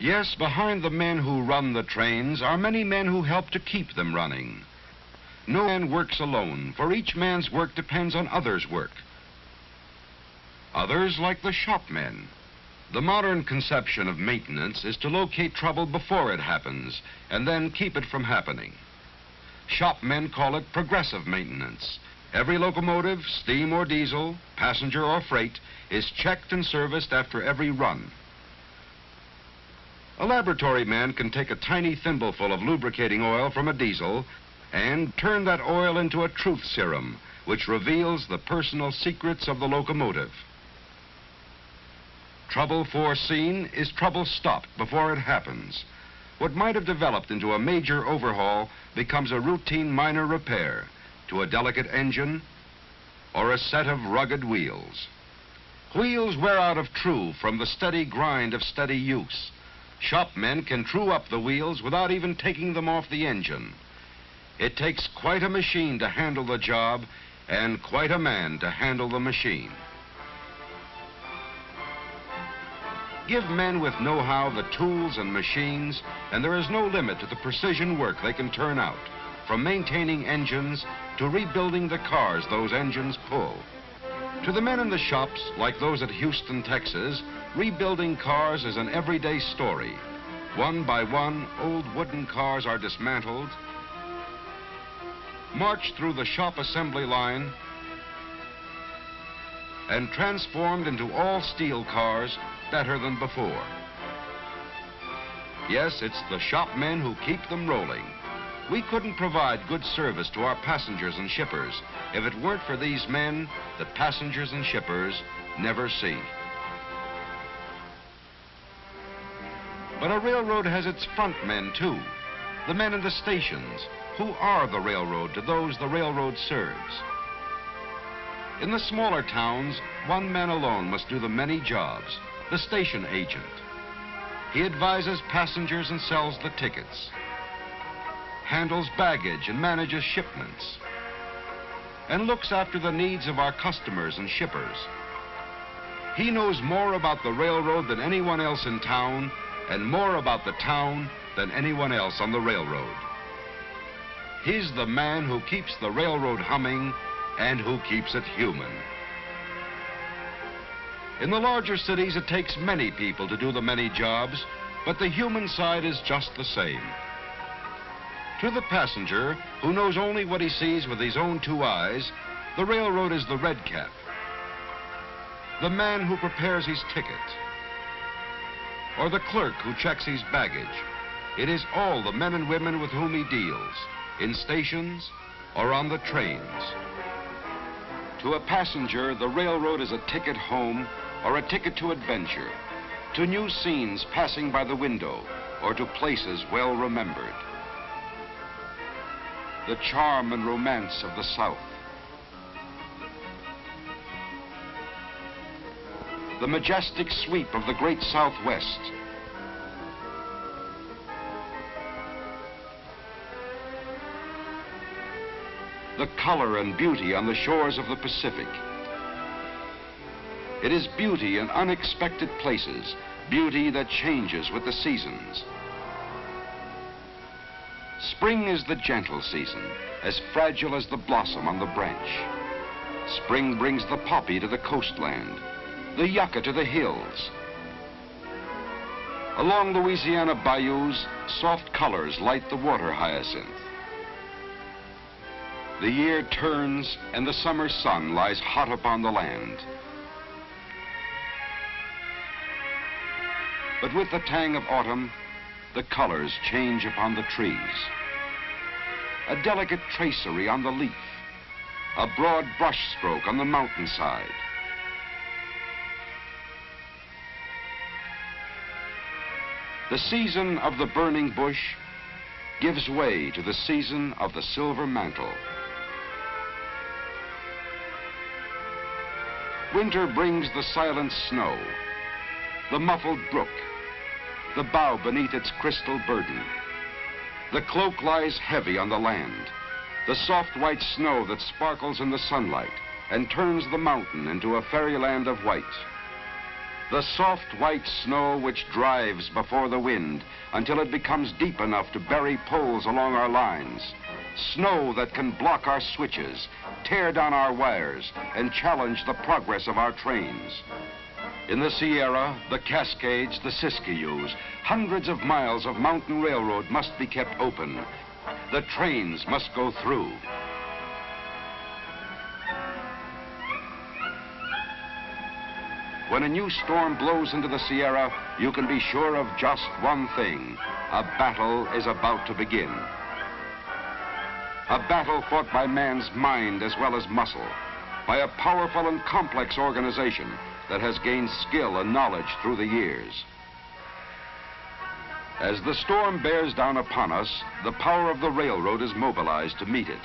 Yes, behind the men who run the trains are many men who help to keep them running. No man works alone, for each man's work depends on others' work. Others like the shopmen. The modern conception of maintenance is to locate trouble before it happens and then keep it from happening. Shopmen call it progressive maintenance. Every locomotive, steam or diesel, passenger or freight, is checked and serviced after every run. A laboratory man can take a tiny thimbleful of lubricating oil from a diesel and turn that oil into a truth serum, which reveals the personal secrets of the locomotive. Trouble foreseen is trouble stopped before it happens. What might have developed into a major overhaul becomes a routine minor repair to a delicate engine or a set of rugged wheels. Wheels wear out of true from the steady grind of steady use. Shopmen can true up the wheels without even taking them off the engine. It takes quite a machine to handle the job and quite a man to handle the machine. Give men with know-how the tools and machines, and there is no limit to the precision work they can turn out, from maintaining engines to rebuilding the cars those engines pull. To the men in the shops, like those at Houston, Texas, rebuilding cars is an everyday story. One by one, old wooden cars are dismantled, marched through the shop assembly line, and transformed into all steel cars better than before. Yes, it's the shopmen who keep them rolling. We couldn't provide good service to our passengers and shippers if it weren't for these men that passengers and shippers never see. But a railroad has its front men too, the men in the stations, who are the railroad to those the railroad serves. In the smaller towns, one man alone must do the many jobs, the station agent. He advises passengers and sells the tickets, handles baggage and manages shipments, and looks after the needs of our customers and shippers. He knows more about the railroad than anyone else in town, and more about the town than anyone else on the railroad. He's the man who keeps the railroad humming and who keeps it human. In the larger cities, it takes many people to do the many jobs, but the human side is just the same. To the passenger, who knows only what he sees with his own two eyes, the railroad is the red cap, the man who prepares his ticket, or the clerk who checks his baggage. It is all the men and women with whom he deals, in stations or on the trains. To a passenger, the railroad is a ticket home or a ticket to adventure, to new scenes passing by the window or to places well remembered. The charm and romance of the South, the majestic sweep of the great Southwest, the color and beauty on the shores of the Pacific. It is beauty in unexpected places, beauty that changes with the seasons. Spring is the gentle season, as fragile as the blossom on the branch. Spring brings the poppy to the coastland, the yucca to the hills. Along Louisiana bayous, soft colors light the water hyacinth. The year turns and the summer sun lies hot upon the land. But with the tang of autumn, the colors change upon the trees. A delicate tracery on the leaf, a broad brush stroke on the mountainside. The season of the burning bush gives way to the season of the silver mantle. Winter brings the silent snow, the muffled brook, the bough beneath its crystal burden. The cloak lies heavy on the land, the soft white snow that sparkles in the sunlight and turns the mountain into a fairyland of white. The soft white snow which drives before the wind until it becomes deep enough to bury poles along our lines. Snow that can block our switches, tear down our wires, and challenge the progress of our trains. In the Sierra, the Cascades, the Siskiyous, hundreds of miles of mountain railroad must be kept open. The trains must go through. When a new storm blows into the Sierra, you can be sure of just one thing. A battle is about to begin. A battle fought by man's mind as well as muscle, by a powerful and complex organization that has gained skill and knowledge through the years. As the storm bears down upon us, the power of the railroad is mobilized to meet it.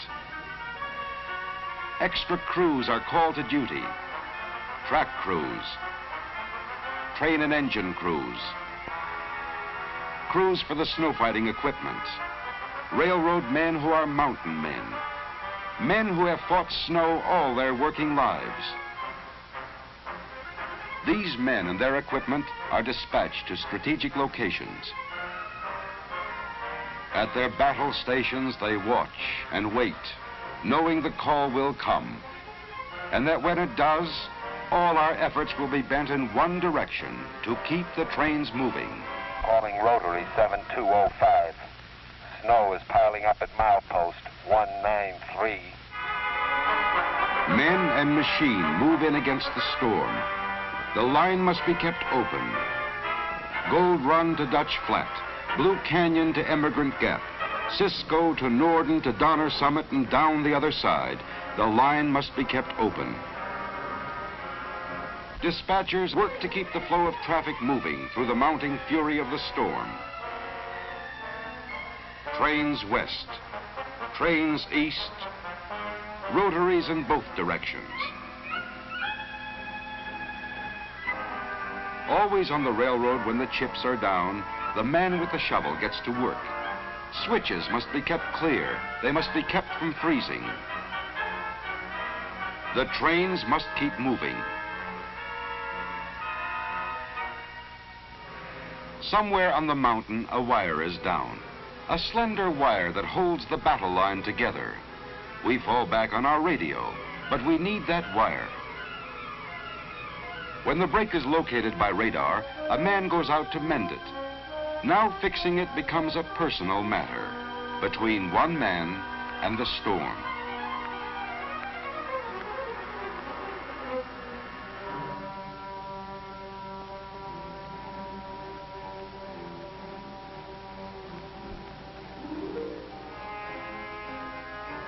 Extra crews are called to duty. Track crews, train and engine crews, crews for the snow fighting equipment, railroad men who are mountain men, men who have fought snow all their working lives. These men and their equipment are dispatched to strategic locations. At their battle stations, they watch and wait, knowing the call will come, and that when it does, all our efforts will be bent in one direction, to keep the trains moving. Calling Rotary 7205. Snow is piling up at milepost 193. Men and machine move in against the storm. The line must be kept open. Gold Run to Dutch Flat, Blue Canyon to Emigrant Gap, Cisco to Norden to Donner Summit and down the other side. The line must be kept open. Dispatchers work to keep the flow of traffic moving through the mounting fury of the storm. Trains west, trains east, rotaries in both directions. Always on the railroad when the chips are down, the man with the shovel gets to work. Switches must be kept clear. They must be kept from freezing. The trains must keep moving. Somewhere on the mountain, a wire is down. A slender wire that holds the battle line together. We fall back on our radio, but we need that wire. When the break is located by radar, a man goes out to mend it. Now fixing it becomes a personal matter between one man and the storm.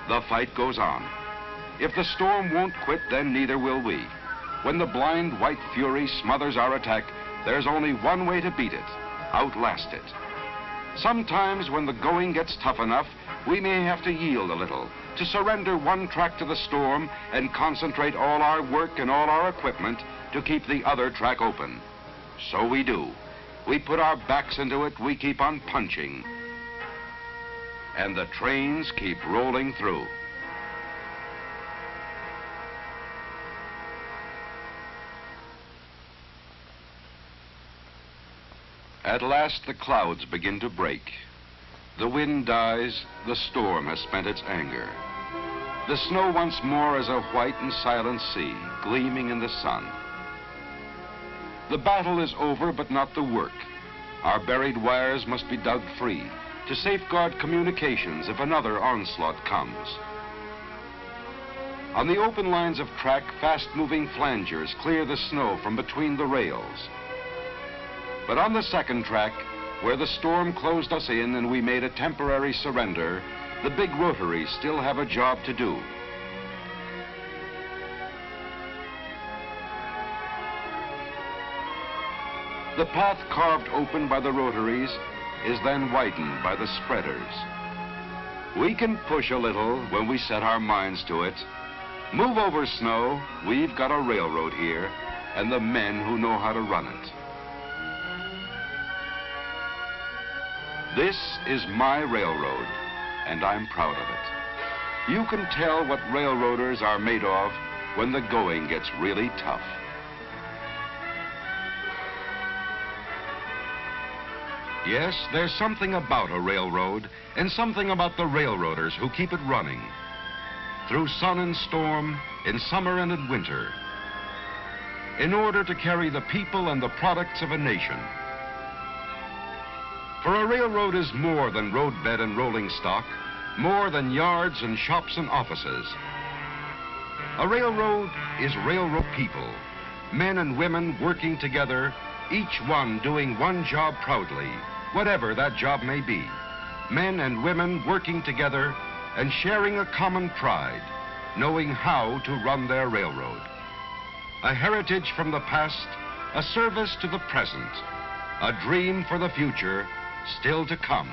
The fight goes on. If the storm won't quit, then neither will we. When the blind white fury smothers our attack, there's only one way to beat it: outlast it. Sometimes when the going gets tough enough, we may have to yield a little, to surrender one track to the storm and concentrate all our work and all our equipment to keep the other track open. So we do. We put our backs into it, we keep on punching. And the trains keep rolling through. At last the clouds begin to break. The wind dies, the storm has spent its anger. The snow once more is a white and silent sea, gleaming in the sun. The battle is over, but not the work. Our buried wires must be dug free to safeguard communications if another onslaught comes. On the open lines of track, fast-moving flangers clear the snow from between the rails. But on the second track, where the storm closed us in and we made a temporary surrender, the big rotaries still have a job to do. The path carved open by the rotaries is then widened by the spreaders. We can push a little when we set our minds to it. Move over snow, we've got a railroad here, and the men who know how to run it. This is my railroad, and I'm proud of it. You can tell what railroaders are made of when the going gets really tough. Yes, there's something about a railroad and something about the railroaders who keep it running. Through sun and storm, in summer and in winter, in order to carry the people and the products of a nation. For a railroad is more than roadbed and rolling stock, more than yards and shops and offices. A railroad is railroad people, men and women working together, each one doing one job proudly, whatever that job may be. Men and women working together and sharing a common pride, knowing how to run their railroad. A heritage from the past, a service to the present, a dream for the future still to come.